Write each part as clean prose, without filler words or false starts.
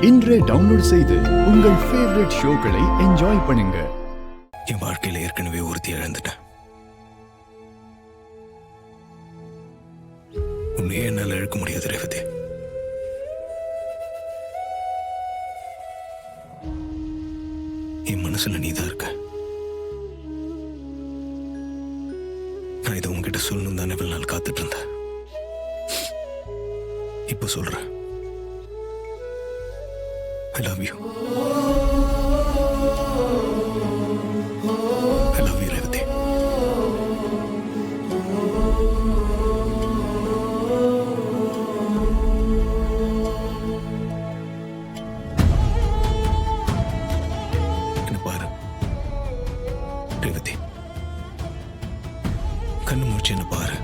இன்றே டவுன்லோட் செய்து உங்கள் ஃபேவரட் ஷோக்களை என்ஜாய் பண்ணுங்க. என் வாழ்க்கையில ஏற்கனவே ஒருத்தி இழந்துட்டேன். உன்னையே என்னால் இழக்க முடியாது ரேவதி. என் மனசுல நீதான் இருக்க. நான் இதை உங்ககிட்ட சொல்லணும் தானே இவ்வளவு நாள் காத்துட்டு இருந்தேன். இப்ப சொல்றேன். I love you. I love you, Revati. என்ன பாரு ரேவதி, கண்ணு முடிச்சு என்ன பாரு.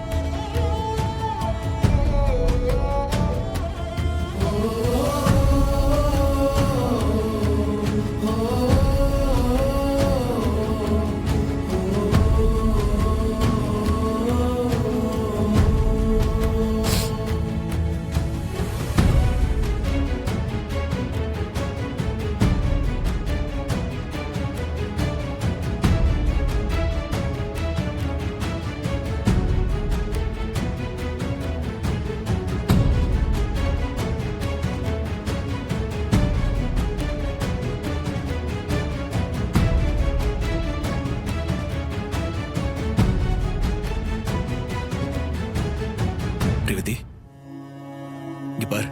ரேவதி, இங்க பாரு.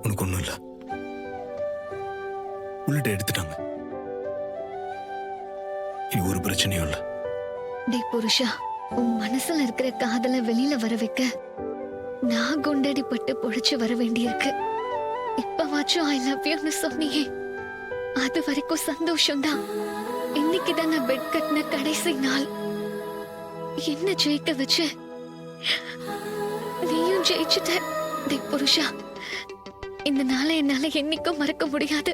உனக்கு ஒண்ணும் இல்ல. உள்ளிட்ட எடுத்துட்டாங்க. இனி ஒரு பிரச்சனையும் இல்ல. டேய் புருஷா, உன் மனசுல இருக்கிற காதலை வெளியில வர வைக்க நான் குண்டடி பட்டு பொழைச்சு வர வேண்டியிருக்கு. இப்பவாச்சும் ஐ லவ் யூன்னு சொன்னியே, அது வரைக்கும் சந்தோஷம்தான். இன்னைக்குதான் நான் பெட் கட்டின கடைசி நாள். என்ன ஜெயிக்க வச்சு நீயும் ஜெயிச்சுட்ட. டேய் புருஷா, இந்த நாளை என்னால என்னைக்கும் மறக்க முடியாது.